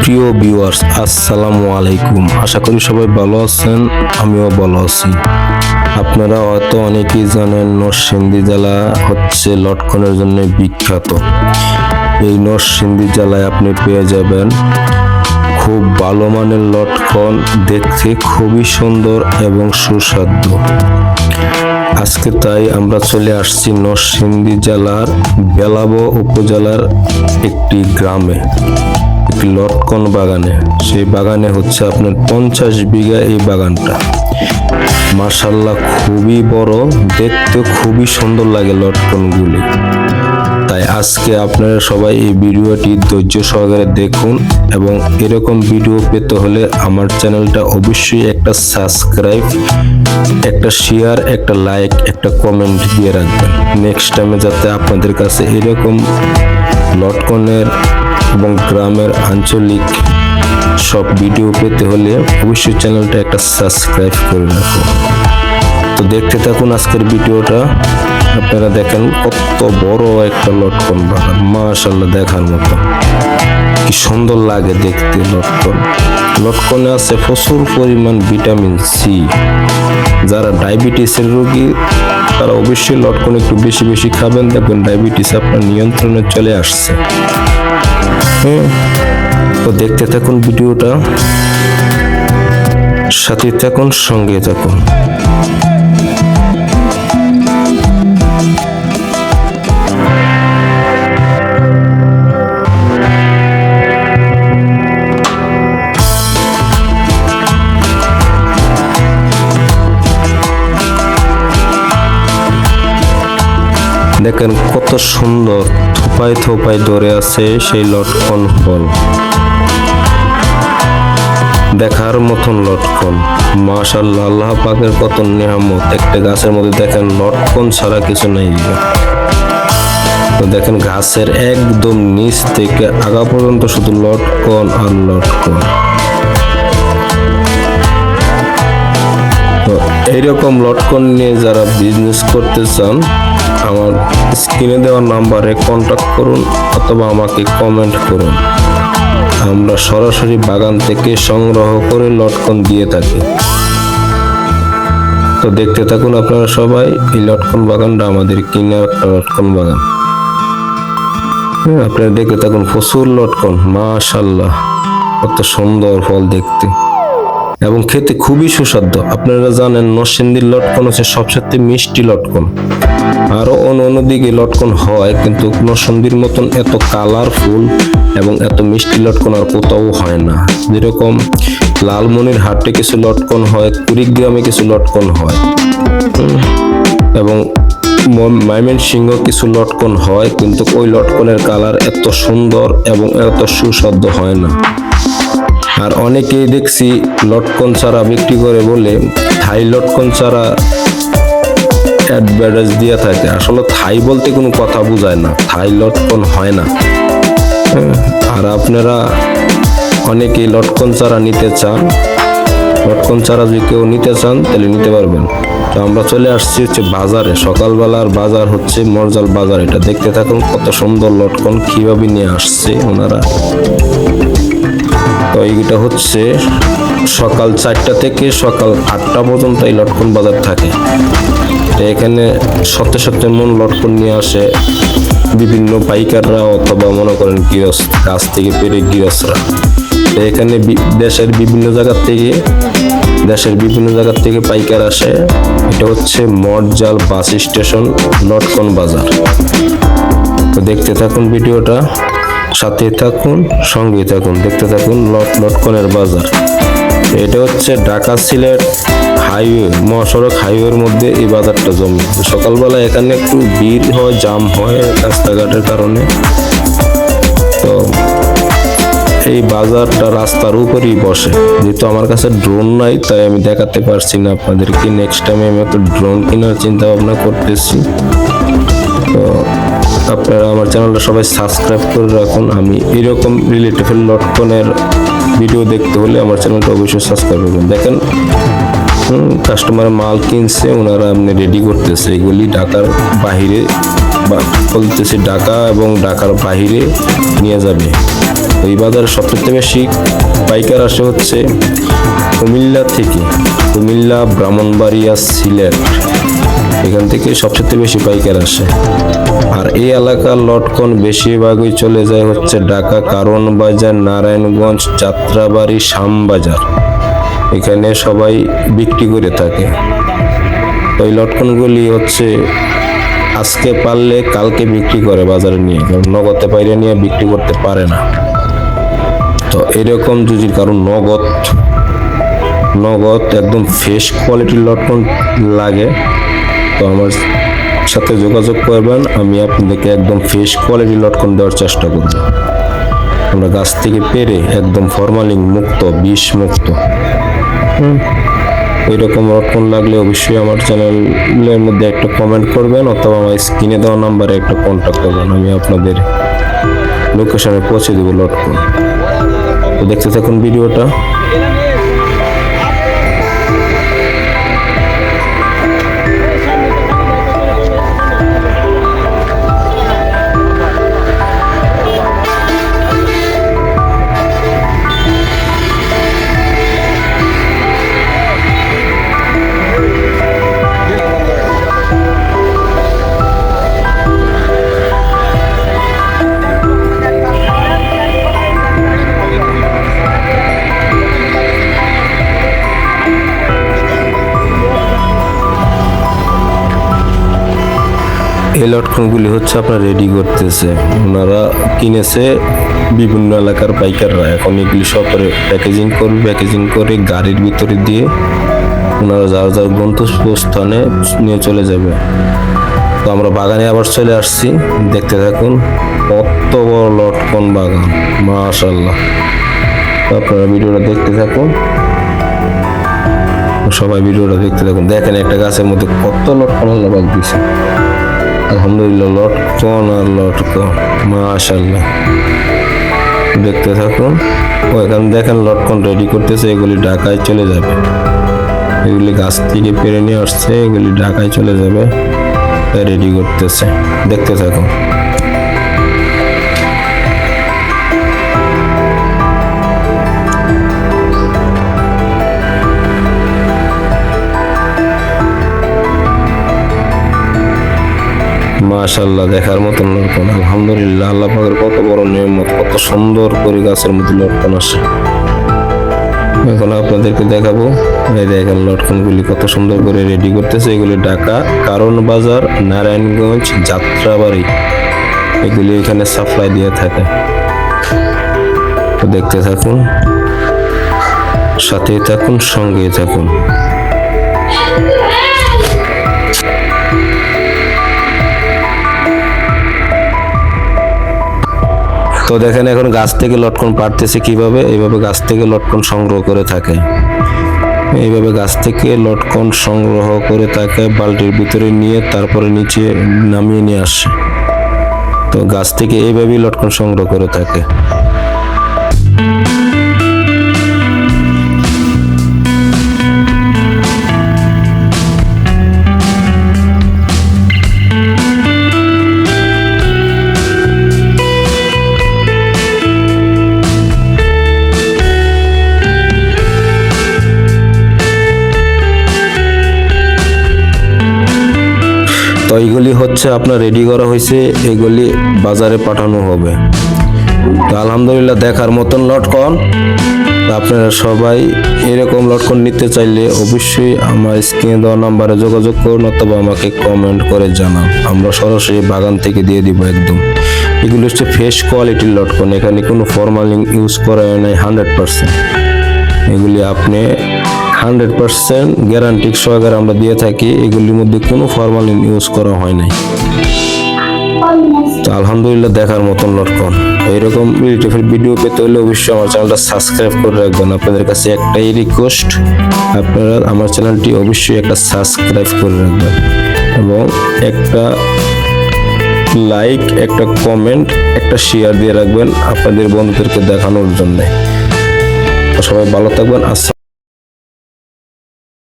প্রিয় ভিউয়ার্স, আসসালামু আলাইকুম। আশা করি সবাই ভালো আছেন, আমিও ভালো আছি। আপনারা হয়তো অনেকেই জানেন নরসিংদী জেলা হচ্ছে লটকনের জন্য বিখ্যাত। এই নরসিংদী জেলায় আপনি পেয়ে যাবেন খুব ভালো মানের লটকন, দেখতে খুবই সুন্দর এবং সুস্বাদু। আজকে তাই আমরা চলে আসছি নরসিংদী জেলার বেলাবো উপজেলার একটি গ্রামে, একটি লটকন বাগানে। সেই বাগানে হচ্ছে আপনার 50 বিঘা এই বাগানটা। মাশাআল্লাহ খুবই বড়, দেখতে খুবই সুন্দর লাগে লটকনগুলি। তাই আজকে আপনারা সবাই এই ভিডিওটি ধৈর্য সহকারে দেখুন, এবং এরকম ভিডিও পেতে হলে আমার চ্যানেলটা অবশ্যই একটা সাবস্ক্রাইব, একটা শেয়ার, একটা লাইক, একটা কমেন্ট দিয়ে রাখবেন। নেক্সট টাইমে যাতে আপনাদের কাছে এরকম লটকনের এবং গ্রামের আঞ্চলিক সব ভিডিও পেতে হলে অবশ্যই চ্যানেলটা একটা সাবস্ক্রাইব করে রাখুন। তো দেখতে থাকুন আজকের ভিডিওটা। আপনারা দেখেন কত বড় একটা লটকন বাগান, মাশাআল্লাহ দেখার মতো, কি সুন্দর লাগে দেখতে। লটকনে আছে প্রচুর পরিমাণ ভিটামিন সি। যারা ডায়াবেটিসের রোগী তারা অবশ্যই লটকন একটু বেশি বেশি খাবেন, দেখবেন ডায়াবেটিস আপনার নিয়ন্ত্রণে চলে আসছে। তো দেখতে থাকুন ভিডিওটা, সাথে থাকুন, সঙ্গে থাকুন। দেখেন কত সুন্দর থোপায় থোপায় ধরে আছে সেই লটকন ফল, দেখার মতন লটকন। মাশাআল্লাহ, আল্লাহ পাকের কত নিয়ামত। একটা গাছের মধ্যে দেখেন লটকন ছাড়া কিছু নেই। তো দেখেন গাছের একদম নিচ থেকে আগা পর্যন্ত শুধু লটকন আর লটকন। তো এইরকম লটকন নিয়ে যারা বিজনেস করতে চান, আমার স্ক্রিনে দেওয়া নাম্বারে কন্টাক্ট করুন অথবা আমাকে কমেন্ট করুন। আমরা সরাসরি বাগান থেকে সংগ্রহ করে লটকন দিয়ে থাকি। তো দেখতে থাকুন আপনারা সবাই। এই লটকন বাগানটা আমাদের কিনা একটা লটকন বাগান। আপনারা দেখতে থাকুন, প্রচুর লটকন, মাশাআল্লাহ কত সুন্দর ফল দেখতে এবং খেতে খুবই সুস্বাদু। আপনারা জানেন নরসিংদীর লটকন হচ্ছে সবচেয়ে মিষ্টি লটকন। আরো অন্যদিকে লটকন হয়, কিন্তু নরসিংদীর মতন এত কালারফুল এবং এত মিষ্টি লটকন আর কোথাও হয় না। যেরকম লালমনির হাটে কিছু লটকন হয়, কুড়িগ্রামে কিছু লটকন হয়, এবং ময়মনসিংহ কিছু লটকন হয়, কিন্তু ওই লটকনের কালার এত সুন্দর এবং এত সুস্বাদু হয় না। আর অনেকেই দেখছি লটকন ছাড়া বিক্রি করে বলে থাই লটকন ছাড়া অ্যাডভার্টাইজ দিয়ে থাকে। আসলে থাই বলতে কোনো কথা বোঝায় না, থাই লটকন হয় না। আর আপনারা অনেকেই লটকন চারা নিতে চান, লটকন চারা যদি কেউ নিতে চান তাহলে নিতে পারবেন। তো আমরা চলে আসছি হচ্ছে বাজারে, সকালবেলার বাজার হচ্ছে মরজাল বাজার। এটা দেখতে থাকুন কত সুন্দর লটকন কিভাবে নিয়ে আসছে ওনারা। তো এইটা হচ্ছে সকাল 4টা থেকে সকাল 8টা পর্যন্ত এই লটকন বাজার থাকে। এখানে সত্যি সত্যি মন লটকন নিয়ে আসে বিভিন্ন পাইকাররা অথবা মনে করেন গৃহস্থ, গাছ থেকে পেরে গৃহস্থরা। এখানে দেশের বিভিন্ন জায়গার থেকে পাইকার আসে। এটা হচ্ছে মরজাল বাস স্টেশন, লটকন বাজার। তো দেখতে থাকুন ভিডিওটা, সাথে থাকুন, সঙ্গে থাকুন, দেখতে থাকুন লটকনের বাজার। এটা হচ্ছে ঢাকা সিলেট হাইওয়ে, মহাসড়ক হাইওয়ের মধ্যে এই বাজারটা জমি। সকালবেলা এখানে একটু ভিড় হয়, জাম হয় রাস্তাঘাটের কারণে। তো এই বাজারটা রাস্তার উপরেই বসে। যেহেতু আমার কাছে ড্রোন নাই তাই আমি দেখাতে পারছি না আপনাদেরকে। নেক্সট টাইমে আমি একটা ড্রোন কেনার চিন্তা ভাবনা করতেছি। তো আপনারা আমার চ্যানেলটা সবাই সাবস্ক্রাইব করে রাখুন। আমি এরকম রিলেটেড লটকনের ভিডিও দেখতে হলে আমার চ্যানেলটা অবশ্যই সাবস্ক্রাইব করবেন। দেখেন কাস্টমার মাল কিনছে, ওনারা আপনি রেডি করতেছে। এগুলি ঢাকার বাহিরে বলতেছে, ঢাকা এবং ঢাকার বাহিরে নিয়ে যাবে। ওই বাজারে সবচেয়ে বেশি পাইকার আসে হচ্ছে কুমিল্লা থেকে, কুমিল্লা, ব্রাহ্মণবাড়িয়া, সিলেট, এখান থেকে সবচেয়ে বেশি পাইকার আসে। আর এই এলাকার লটকন বেশিরভাগই চলে যায় হচ্ছে ঢাকা কারওয়ান বাজার, নারায়ণগঞ্জ, যাত্রাবাড়ি, শ্যামবাজার, এখানে সবাই বিক্রি করে থাকে। ওই লটকনগুলি হচ্ছে আজকে পারলে কালকে বিক্রি করে বাজারে নিয়ে, কারণ নগদে পাইরে নিয়ে বিক্রি করতে পারে না। তো এরকম যদি কারণ নগদ একদম ফ্রেশ কোয়ালিটির লটকন লাগে তো আমার সাথে যোগাযোগ করবেন, আমি আপনাদেরকে একদম ফ্রেশ কোয়ালিটির লটকন দেওয়ার চেষ্টা করব। আমরা গাছ থেকে পেরে একদম ফরমালিন মুক্ত, বিষ মুক্ত এরকম লটকন লাগলে অবশ্যই আমার চ্যানেলের মধ্যে একটা কমেন্ট করবেন অথবা আমার স্ক্রিনে দেওয়া নাম্বারে একটা কন্ট্যাক্ট করবেন, আমি আপনাদের লোকেশনে পৌঁছে দেবো লটকন। তো দেখতে থাকুন ভিডিওটা। এই লটকনগুলি হচ্ছে আপনার রেডি করতেছে, ওনারা কিনেছে বিভিন্ন এলাকার পাইকাররা, এখন এগুলি সব করে প্যাকেজিং করে গাড়ির ভিতরে দিয়ে ওনারা যার যার গন্তব্যস্থানে নিয়ে চলে যাবে। তো আমরা বাগানে আবার চলে আসছি, দেখতে থাকুন কত বড় লটকন বাগান, মাশাআল্লাহ। তো আপনারা ভিডিওটা দেখতে থাকুন, সবাই ভিডিওটা দেখতে থাকুন। দেখেন একটা গাছের মধ্যে কত লটকন আল্লাহ পাক দিয়েছে, আলহামদুলিল্লাহ, লটকন আর লটকন, মাশাআল্লাহ। দেখতে থাকুন। ওইখানে দেখেন লটকন রেডি করতেছে, এগুলি ঢাকায় চলে যাবে, এগুলি গাছ থেকে পেরে নিয়ে আসছে, এগুলি ঢাকায় চলে যাবে, তাই রেডি করতেছে, দেখতে থাকুন। মাশাআল্লাহ, দেখার মতন লটকন, আলহামদুলিল্লাহ। আল্লাহ পাকের কত বড় নিয়ামত, কত সুন্দর করে গাছের মধ্যে লটকন আসে। এখন আপনাদেরকে দেখাবো, এই দেখেন লটকনগুলি কত সুন্দর করে রেডি করতেছে, এগুলি ঢাকা কারওয়ান বাজার, নারায়ণগঞ্জ, যাত্রাবাড়ি, এগুলি এখানে সাপ্লাই দিয়ে থাকে। তো দেখতে থাকুন, সাথেই থাকুন, সঙ্গেই থাকুন। তো দেখেন এখন গাছ থেকে লটকন পাড়তেছে কিভাবে, এইভাবে গাছ থেকে লটকন সংগ্রহ করে থাকে, এইভাবে গাছ থেকে লটকন সংগ্রহ করে থাকে, বালতির ভিতরে নিয়ে তারপরে নিচে নামিয়ে নিয়ে আসে। তো গাছ থেকে এইভাবেই লটকন সংগ্রহ করে থাকে। তো এইগুলি হচ্ছে আপনার রেডি করা হয়েছে, এগুলি বাজারে পাঠানো হবে। তো আলহামদুলিল্লাহ, দেখার মতন লটকন। আপনারা সবাই এরকম লটকন নিতে চাইলে অবশ্যই আমার স্ক্রিনে দেওয়া নাম্বারে যোগাযোগ করুন অথবা আমাকে কমেন্ট করে জানান, আমরা সরাসরি বাগান থেকে দিয়ে দিব একদম। এগুলো হচ্ছে ফ্রেশ কোয়ালিটির লটকন, এখানে কোনো ফরমালিন ইউজ করা হয় নাই, 100%। এগুলি আপনি 100% গ্যারান্টি সহকারে আমরা দিয়ে থাকি, এগুলির মধ্যে কোনো ফরমালিন ইউজ করা হয় নাই। তো আলহামদুলিল্লাহ, দেখার মতন লটকন। এইরকম রিলেটেড ভিডিও পেতে হলে অবশ্যই আমার চ্যানেলটা সাবস্ক্রাইব করে রাখবেন। আপনাদের কাছে একটাই রিকোয়েস্ট, আপনারা আমার চ্যানেলটি অবশ্যই একটা সাবস্ক্রাইব করে রাখবেন এবং একটা লাইক, একটা কমেন্ট, একটা শেয়ার দিয়ে রাখবেন আপনাদের বন্ধুদেরকে দেখানোর জন্য। সবাই ভালো থাকবেন।